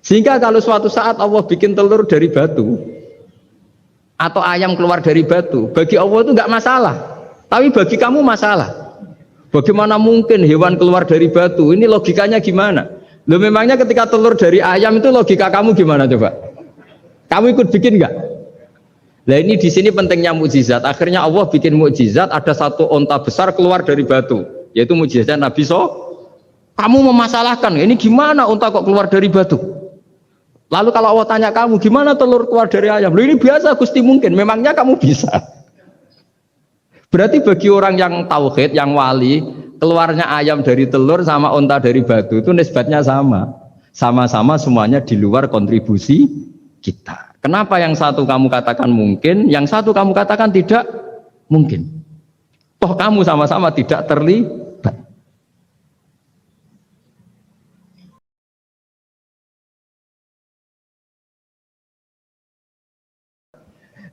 Sehingga kalau suatu saat Allah bikin telur dari batu atau ayam keluar dari batu, bagi Allah itu nggak masalah. Tapi bagi kamu masalah. Bagaimana mungkin hewan keluar dari batu? Ini logikanya gimana? Loh, memangnya ketika telur dari ayam itu logika kamu gimana coba? Kamu ikut bikin nggak? Nah ini di sini pentingnya mukjizat. Akhirnya Allah bikin mukjizat, ada satu onta besar keluar dari batu, yaitu mukjizat Nabi Kamu memasalahkan, ini gimana onta kok keluar dari batu? Lalu kalau Allah tanya kamu, gimana telur keluar dari ayam? Loh ini biasa Gusti mungkin, memangnya kamu bisa? Berarti bagi orang yang tauhid, yang wali, keluarnya ayam dari telur sama onta dari batu itu nisbatnya sama. Sama-sama semuanya di luar kontribusi kita. Kenapa yang satu kamu katakan mungkin, yang satu kamu katakan tidak mungkin? Toh kamu sama-sama tidak terlibat.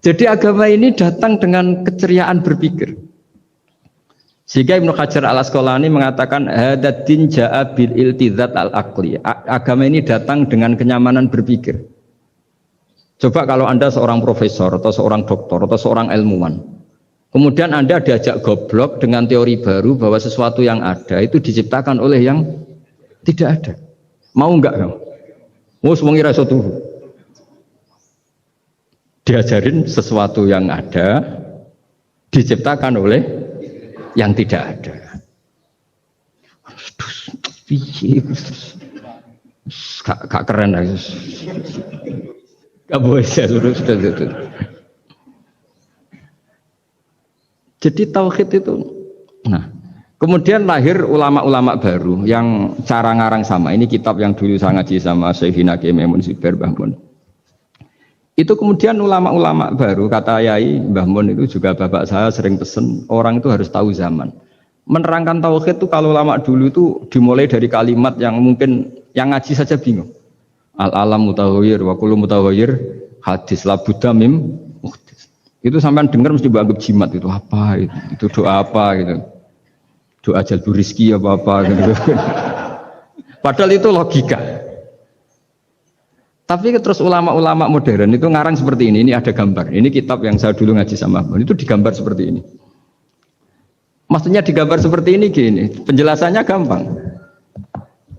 Jadi agama ini datang dengan keceriaan berpikir. Sehingga Ibnu Hajar al-Asqalani mengatakan hadatin ja'a bil iltizat al-aqli. Agama ini datang dengan kenyamanan berpikir. Coba kalau Anda seorang profesor atau seorang doktor atau seorang ilmuwan, kemudian Anda diajak goblok dengan teori baru bahwa sesuatu yang ada itu diciptakan oleh yang tidak ada. Mau enggak kamu? Mau semuanya rasa tuh. Diajarin sesuatu yang ada diciptakan oleh yang tidak ada. Gak keren lagi. Gak boleh sudah. Jadi tauhid itu. Nah, kemudian lahir ulama-ulama baru yang cara ngarang sama. Ini kitab yang dulu saya ngaji sama Syekhina Kiai Maimun Zubair Mbah Mun. Itu kemudian ulama-ulama baru, kata Yai Mbah Mun itu juga bapak saya sering pesen, orang itu harus tahu zaman. Menerangkan tauhid itu kalau ulama dulu itu dimulai dari kalimat yang mungkin yang ngaji saja bingung. Al-alam mutawir, wa kullu mutawir hadis la budda mim muhdis. Itu sampean dengar mesti anggap jimat itu apa itu doa apa gitu. Doa jalbur rizki apa gitu. Padahal itu logika. Tapi terus ulama-ulama modern itu ngarang seperti ini ada gambar. Ini kitab yang saya dulu ngaji sama itu digambar seperti ini. Maksudnya digambar seperti ini gini, penjelasannya gampang.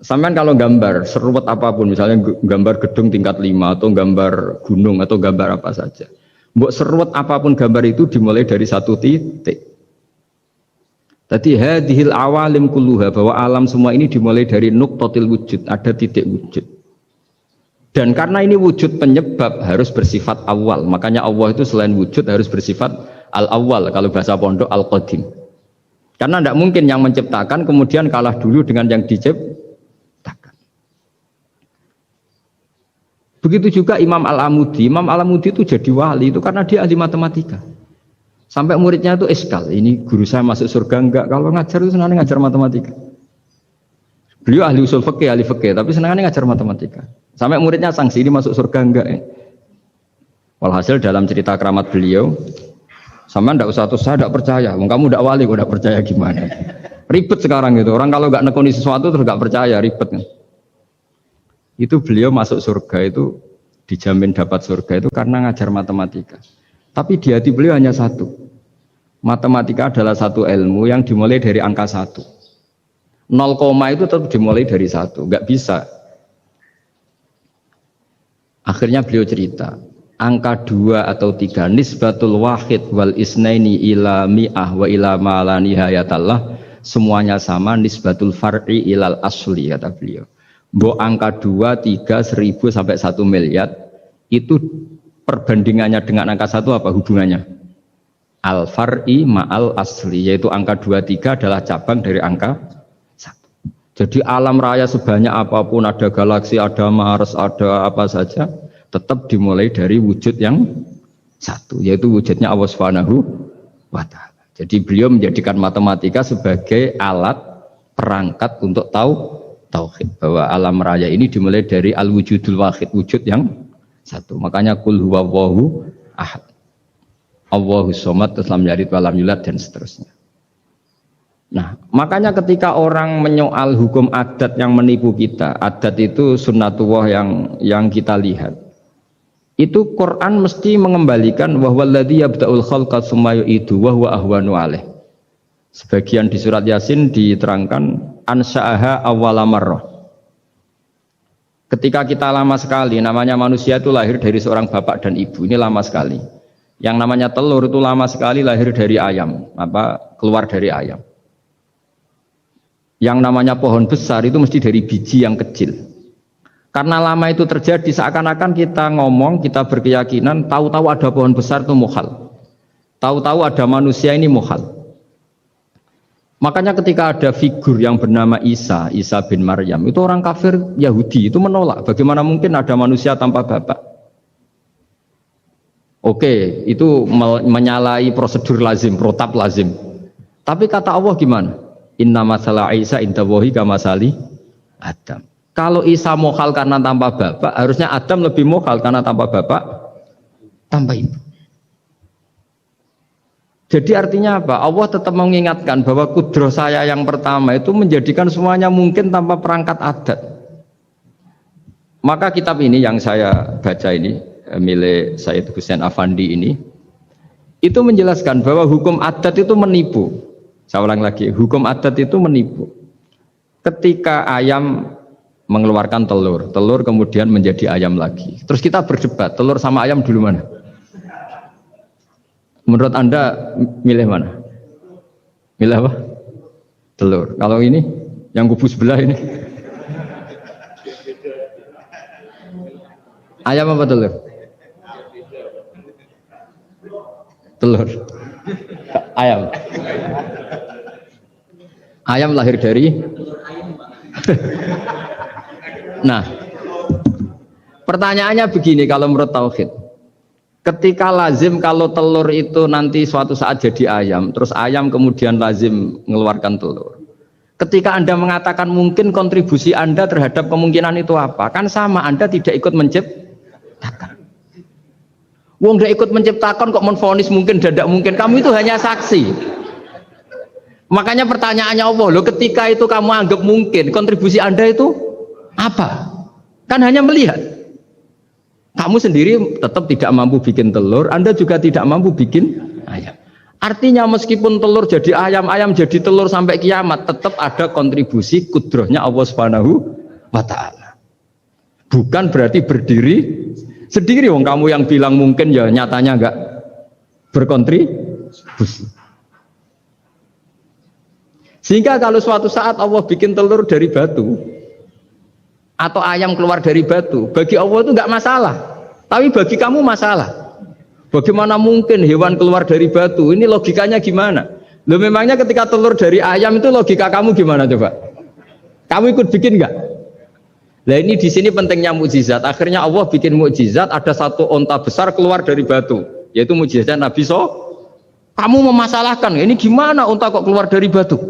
Sampean kalau gambar seruat apapun, misalnya gambar gedung tingkat 5 atau gambar gunung atau gambar apa saja, mbok seruat apapun gambar itu dimulai dari satu titik. Tadi hadhil awalim kulluha, bahwa alam semua ini dimulai dari nuqtatil wujud, ada titik wujud. Dan karena ini wujud penyebab harus bersifat awal, makanya Allah itu selain wujud harus bersifat al-awwal, kalau bahasa pondok al-qadim. Karena tidak mungkin yang menciptakan kemudian kalah dulu dengan yang diciptakan. Begitu juga Imam Al-Amudi. Imam Al-Amudi itu jadi wali itu karena dia ahli matematika. Sampai muridnya itu iskal, ini guru saya masuk surga enggak? Kalau ngajar itu senangnya ngajar matematika. Beliau ahli usul fikih, ahli fikih, tapi senangnya ngajar matematika. Sampai muridnya sanksi, ini masuk surga enggak ya? Walhasil dalam cerita keramat beliau, sama ndak usah terus saya tidak percaya, kamu tidak wali, kok tidak percaya gimana? Ribet sekarang gitu. Orang kalau nggak nekuni sesuatu terus nggak percaya, ribet kan? Itu beliau masuk surga itu dijamin dapat surga itu karena ngajar matematika. Tapi di hati beliau hanya satu. Matematika adalah satu ilmu yang dimulai dari angka 1. 0, itu tetap dimulai dari 1. Nggak bisa. Akhirnya beliau cerita, angka 2 atau 3 nisbatul wahid wal isnaini ila mi'ah wa ila ma la nihayatallah, semuanya sama, nisbatul far'i ilal asli, kata beliau. Mbok angka 2, 3, 1000 sampai 1 miliar itu perbandingannya dengan angka 1 apa hubungannya? Al-far'i ma'al asli, yaitu angka 2, 3 adalah cabang dari angka 1. Jadi alam raya sebanyak apapun, ada galaksi, ada Mars, ada apa saja, tetap dimulai dari wujud yang 1, yaitu wujudnya Allah Subhanahu wa ta'ala. Jadi beliau menjadikan matematika sebagai alat perangkat untuk tahu tauhid, bahwa alam raya ini dimulai dari al-wujudul wahid, wujud yang 1. Makanya kul huwallahu ahad, Allahus somad, lam yalid walam yulad, dan seterusnya. Nah, makanya ketika orang menyoal hukum adat yang menipu kita, adat itu sunnatullah yang kita lihat. Itu Quran mesti mengembalikan wahwaladzi yabda'ul khalqa tsumma yu'idu wa huwa ahwanu alaih. Sebagian di surat Yasin diterangkan ansha'aha awwala marrah. Ketika kita lama sekali, namanya manusia itu lahir dari seorang bapak dan ibu, ini lama sekali. Yang namanya telur itu lama sekali lahir dari ayam, keluar dari ayam. Yang namanya pohon besar itu mesti dari biji yang kecil. Karena lama itu terjadi seakan-akan kita ngomong, kita berkeyakinan tahu-tahu ada pohon besar itu mukhal. Tahu-tahu ada manusia ini mukhal. Makanya ketika ada figur yang bernama Isa bin Maryam, itu orang kafir Yahudi itu menolak. Bagaimana mungkin ada manusia tanpa bapak? Oke, itu menyalahi prosedur lazim, protap lazim. Tapi kata Allah gimana? Inna masalah Isa indawahi kamasali Adam. Kalau Isa mokhal karena tanpa bapak, harusnya Adam lebih mokhal karena tanpa bapak, tanpa ibu. Jadi artinya apa? Allah tetap mengingatkan bahwa kudroh saya yang pertama itu menjadikan semuanya mungkin tanpa perangkat adat. Maka kitab ini yang saya baca ini, milik Sayyid Husain Afandi ini, itu menjelaskan bahwa hukum adat itu menipu. Saya ulang lagi, hukum adat itu menipu. Ketika ayam mengeluarkan telur, telur kemudian menjadi ayam lagi. Terus kita berdebat, telur sama ayam dulu mana? Menurut Anda milih mana? Milih apa? Telur. Kalau ini, yang kubu sebelah ini. Ayam apa telur? Telur. Ayam. Ayam lahir dari. Nah, pertanyaannya begini kalau menurut tauhid. Ketika lazim kalau telur itu nanti suatu saat jadi ayam, terus ayam kemudian lazim mengeluarkan telur. Ketika Anda mengatakan mungkin kontribusi Anda terhadap kemungkinan itu apa? Kan sama, Anda tidak ikut menciptakan. Wong tidak ikut menciptakan kok menvonis mungkin dan tidak mungkin. Kamu itu hanya saksi. Makanya pertanyaannya Allah, loh ketika itu kamu anggap mungkin, kontribusi Anda itu apa? Kan hanya melihat. Kamu sendiri tetap tidak mampu bikin telur, Anda juga tidak mampu bikin ayam. Artinya meskipun telur jadi ayam, ayam jadi telur sampai kiamat, tetap ada kontribusi kudrohnya Allah Subhanahu wa ta'ala. Bukan berarti berdiri sendiri, wong kamu yang bilang mungkin ya nyatanya enggak berkontribusi. Sehingga kalau suatu saat Allah bikin telur dari batu atau ayam keluar dari batu, bagi Allah itu enggak masalah. Tapi bagi kamu masalah. Bagaimana mungkin hewan keluar dari batu? Ini logikanya gimana? Loh memangnya ketika telur dari ayam itu logika kamu gimana coba? Kamu ikut bikin enggak? Nah ini di sini pentingnya mukjizat. Akhirnya Allah bikin mukjizat, ada satu onta besar keluar dari batu, yaitu mukjizat Nabi Kamu memasalahkan, ini gimana onta kok keluar dari batu?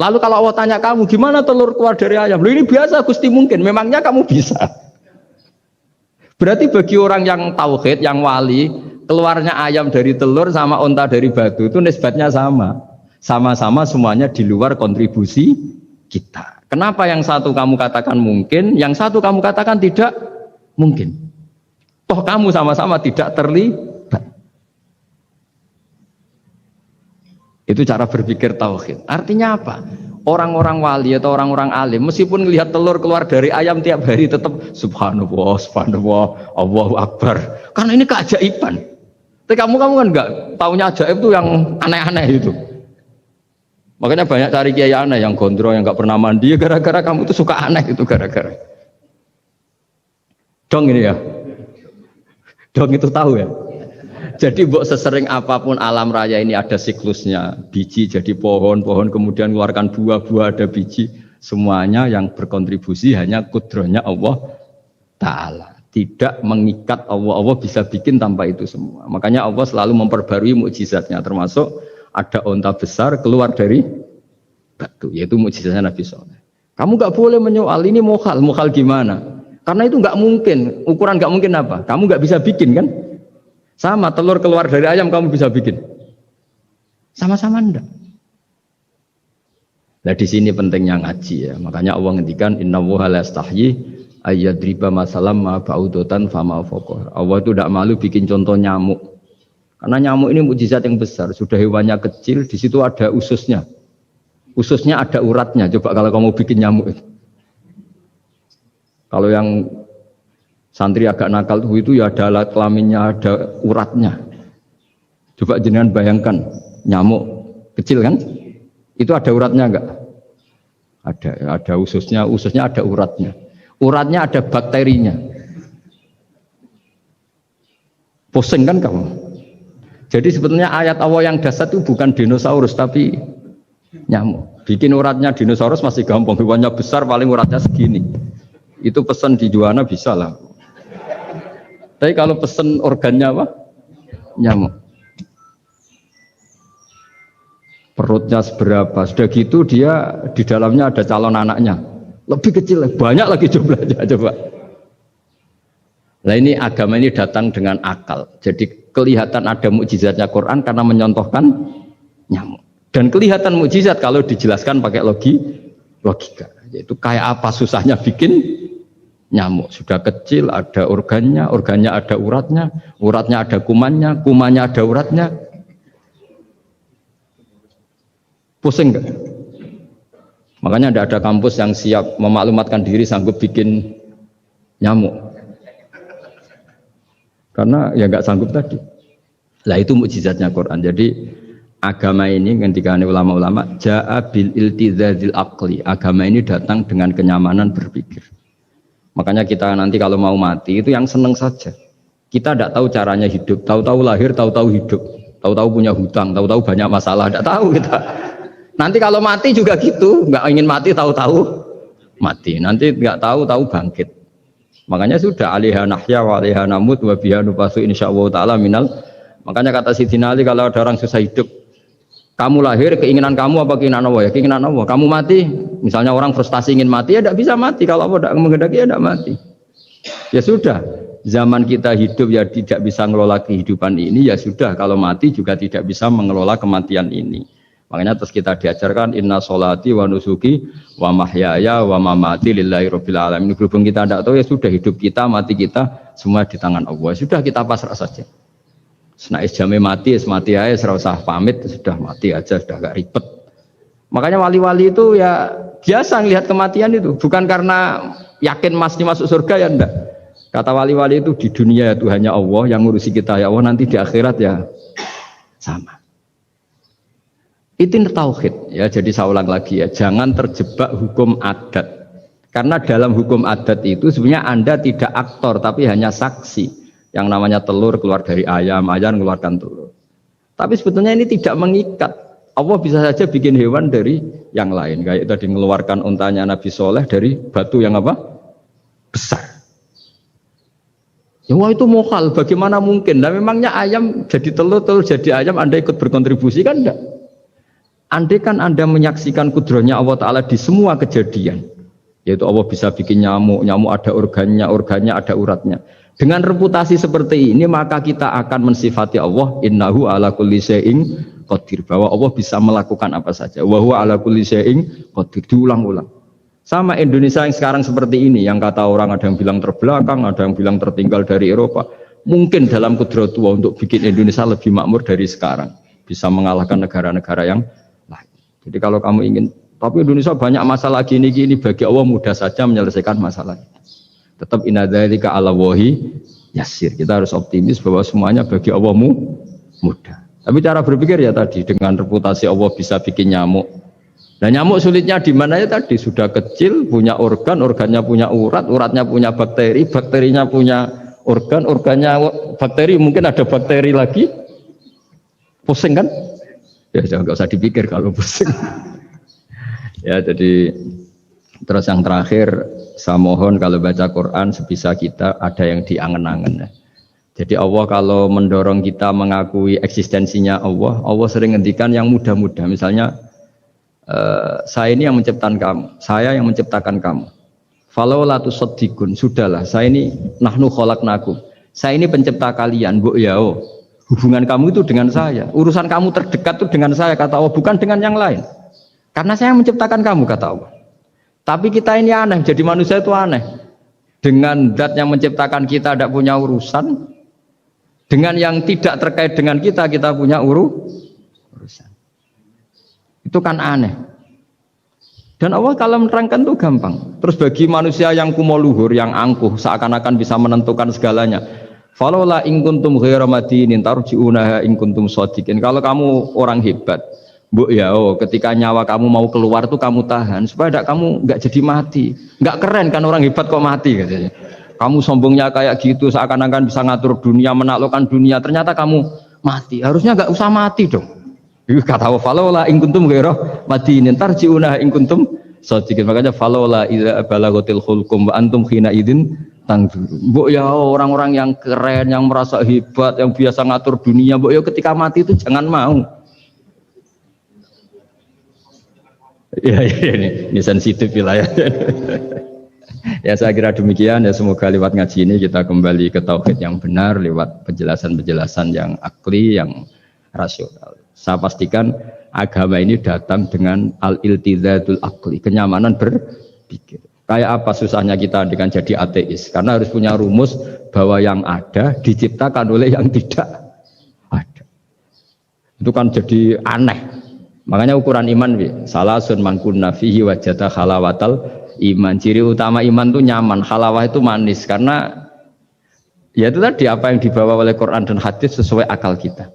Lalu kalau Allah tanya kamu, gimana telur keluar dari ayam? Loh ini biasa Gusti mungkin, memangnya kamu bisa? Berarti bagi orang yang tauhid, yang wali, keluarnya ayam dari telur sama onta dari batu itu nisbatnya sama. Sama-sama semuanya di luar kontribusi kita. Kenapa yang satu kamu katakan mungkin, yang satu kamu katakan tidak mungkin? Toh kamu sama-sama tidak terlibat. Itu cara berpikir tauhid. Artinya apa? Orang-orang wali atau orang-orang alim meskipun melihat telur keluar dari ayam tiap hari tetap subhanallah, subhanallah, Allahu Akbar. Karena ini keajaiban. Tapi kamu kan enggak taunya ajaib itu yang aneh-aneh itu. Makanya banyak cari kiai aneh yang gondrong, yang enggak pernah mandi gara-gara kamu itu suka aneh itu gara-gara. Dong ini ya. Dong itu tahu ya. Jadi mbok sesering apapun alam raya ini ada siklusnya, biji jadi pohon, pohon kemudian mengeluarkan buah-buah ada biji, semuanya yang berkontribusi hanya kudrohnya Allah Ta'ala. Tidak mengikat Allah, Allah bisa bikin tanpa itu semua. Makanya Allah selalu memperbarui mukjizatnya, termasuk ada onta besar keluar dari batu, yaitu mukjizatnya Nabi Soleh. Kamu nggak boleh menyoal ini mukhal gimana? Karena itu nggak mungkin, ukuran nggak mungkin apa? Kamu nggak bisa bikin kan? Sama telur keluar dari ayam kamu bisa bikin. Sama-sama enggak. Nah di sini pentingnya ngaji ya. Makanya Allah ngendikan innallaha la yastahyi ayyadriba masalam ma ba'udatan fama fawqa. Allah itu tidak malu bikin contoh nyamuk. Karena nyamuk ini mukjizat yang besar. Sudah hewannya kecil, di situ ada ususnya. Ususnya ada uratnya. Coba kalau kamu bikin nyamuk itu. Kalau yang santri agak nakal itu ya ada alat kelaminnya, ada uratnya. Coba jenengan bayangkan nyamuk kecil kan? Itu ada uratnya enggak? Ada ususnya ada uratnya. Uratnya ada bakterinya. Pusing kan kamu? Jadi sebetulnya ayat Allah yang dasar itu bukan dinosaurus tapi nyamuk. Bikin uratnya dinosaurus masih gampang, hewannya besar paling uratnya segini. Itu pesan di Juwana bisa lah. Tapi kalau pesan organnya apa? Nyamuk. Perutnya seberapa, sudah gitu dia di dalamnya ada calon anaknya. Lebih kecil, banyak lagi jumlahnya coba. Nah ini agama ini datang dengan akal. Jadi kelihatan ada mukjizatnya Quran karena menyontohkan nyamuk. Dan kelihatan mukjizat kalau dijelaskan pakai logika. Yaitu kayak apa susahnya bikin nyamuk. Sudah kecil, ada organnya ada uratnya ada kumannya ada uratnya. Pusing enggak? Makanya tidak ada kampus yang siap memaklumatkan diri sanggup bikin nyamuk. Karena ya enggak sanggup tadi. Lah itu mukjizatnya Quran. Jadi agama ini ketika ulama-ulama ja'a bil iltizazil aqli. Agama ini datang dengan kenyamanan berpikir. Makanya kita nanti kalau mau mati itu yang seneng saja. Kita tidak tahu caranya hidup, tahu-tahu lahir, tahu-tahu hidup, tahu-tahu punya hutang, tahu-tahu banyak masalah, tidak tahu kita. Nanti kalau mati juga gitu, nggak ingin mati tahu-tahu mati. Nanti nggak tahu-tahu bangkit. Makanya sudah alaiha nahya wa alaiha namut wa biha nubasu insyaallah taala minal. Makanya kata Sidina Ali kalau ada orang susah hidup, kamu lahir keinginan kamu apa keinginan Allah ya? Keinginan Allah. Kamu mati, misalnya orang frustasi ingin mati ya tidak bisa mati. Kalau Allah tidak menghendaki ya tidak mati. Ya sudah, zaman kita hidup ya tidak bisa mengelola kehidupan ini ya sudah. Kalau mati juga tidak bisa mengelola kematian ini. Makanya terus kita diajarkan inna sholati wa nusuki wa mahyaya wa mamati lillahi rabbil alamin. Berhubung kita tidak tahu ya sudah hidup kita, mati kita semua di tangan Allah. Sudah kita pasrah saja. Senais jame mati aja, serasa pamit sudah mati aja, sudah gak ribet. Makanya wali-wali itu ya biasa ngelihat kematian itu, bukan karena yakin pasti masuk surga ya enggak. Kata wali-wali itu di dunia itu hanya Allah yang ngurusi kita ya Allah, nanti di akhirat ya sama. Itu tauhid ya. Jadi saya ulang lagi ya, jangan terjebak hukum adat. Karena dalam hukum adat itu sebenarnya Anda tidak aktor tapi hanya saksi. Yang namanya telur keluar dari ayam mengeluarkan telur. Tapi sebetulnya ini tidak mengikat. Allah bisa saja bikin hewan dari yang lain. Kayak tadi mengeluarkan untanya Nabi Soleh dari batu yang apa? Besar. Ya wah itu mokal, bagaimana mungkin? Nah memangnya ayam jadi telur, telur jadi ayam, Anda ikut berkontribusi kan enggak? Andai kan Anda menyaksikan kudrohnya Allah Ta'ala di semua kejadian, yaitu Allah bisa bikin nyamuk ada organnya ada uratnya. Dengan reputasi seperti ini maka kita akan mensifati Allah innahu ala kulli syai'in qadir, bahwa Allah bisa melakukan apa saja. Wa huwa ala kulli syai'in qadir, diulang-ulang. Sama Indonesia yang sekarang seperti ini, yang kata orang ada yang bilang terbelakang, ada yang bilang tertinggal dari Eropa. Mungkin dalam kudrat Allah untuk bikin Indonesia lebih makmur dari sekarang, bisa mengalahkan negara-negara yang lain. Jadi kalau kamu ingin, tapi Indonesia banyak masalah gini bagi Allah mudah saja menyelesaikan masalah. Tetap inna dzalika 'ala Allahi yasir. Kita harus optimis bahwa semuanya bagi Allah mudah. Tapi cara berpikir ya tadi dengan reputasi Allah bisa bikin nyamuk. Nah nyamuk sulitnya di mana ya tadi, sudah kecil punya organnya punya uratnya punya bakteri, bakterinya punya organnya bakteri, mungkin ada bakteri lagi. Pusing kan? Ya jangan enggak usah dipikir kalau pusing. Ya jadi terus yang terakhir saya mohon kalau baca Quran sebisa kita ada yang diangen-angen. Jadi Allah kalau mendorong kita mengakui eksistensinya Allah sering ngendikan yang mudah-mudah. Misalnya saya ini yang menciptakan kamu, saya yang menciptakan kamu. Falau la tusaddiqun, sudahlah, saya ini nahnu khalaqnakum. Saya ini pencipta kalian, Bu yao. Hubungan kamu itu dengan saya. Urusan kamu terdekat itu dengan saya, kata Allah, bukan dengan yang lain. Karena saya menciptakan kamu, kata Allah. Tapi kita ini aneh, jadi manusia itu aneh. Dengan zat yang menciptakan kita tidak punya urusan, dengan yang tidak terkait dengan kita punya urusan. Itu kan aneh. Dan Allah kalau menerangkan itu gampang. Terus bagi manusia yang kumo luhur, yang angkuh, seakan-akan bisa menentukan segalanya. Falaula in kuntum ghairu madinin tarji'unaha in kuntum shadiqin. Kalau kamu orang hebat, Bu ya, ketika nyawa kamu mau keluar tuh kamu tahan supaya kamu nggak jadi mati. Nggak keren kan orang hebat kok mati katanya. Kamu sombongnya kayak gitu, seakan-akan bisa ngatur dunia, menaklukkan dunia. Ternyata kamu mati. Harusnya nggak usah mati dong. Kata Allah, falaula in kuntum ghairu madinin tarji'unaha in kuntum shadiqin. Makanya falaula idza balaghatil khulqum wa antum khina idzin tangdur. Mbok ya orang-orang yang keren, yang merasa hebat, yang biasa ngatur dunia, mbok ya ketika mati itu jangan mau. Ya ini sensitif wilayah. Ya saya kira demikian ya, semoga lewat ngaji ini kita kembali ke tauhid yang benar lewat penjelasan-penjelasan yang akli, yang rasional. Saya pastikan agama ini datang dengan al-iltizadul akli, kenyamanan berpikir. Kayak apa susahnya kita dengan jadi ateis? Karena harus punya rumus bahwa yang ada diciptakan oleh yang tidak ada. Itu kan jadi aneh. Makanya ukuran iman, salasun man kunna fihi wajada halawatal iman. Ciri utama iman itu nyaman, halawah itu manis. Karena ya itu tadi apa yang dibawa oleh Quran dan hadis sesuai akal kita.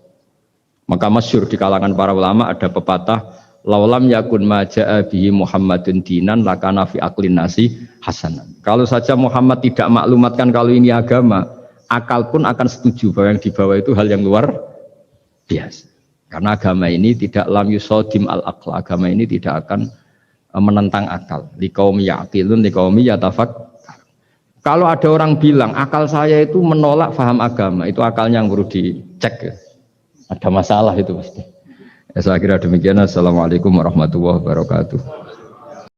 Maka masyhur di kalangan para ulama ada pepatah, laulam yakun maja'a bihi Muhammadun dinan lakana fi aqlin nasi hasanan. Kalau saja Muhammad tidak maklumatkan kalau ini agama, akal pun akan setuju bahwa yang dibawa itu hal yang luar biasa. Karena agama ini tidak lam yusodim al-aql, agama ini tidak akan menentang akal. Liqaumi ya'qilun liqaumi yatafakkar. Kalau ada orang bilang akal saya itu menolak faham agama, itu akalnya yang perlu dicek. Ada masalah itu pasti. Ya, saya kira demikian. Assalamualaikum warahmatullahi wabarakatuh.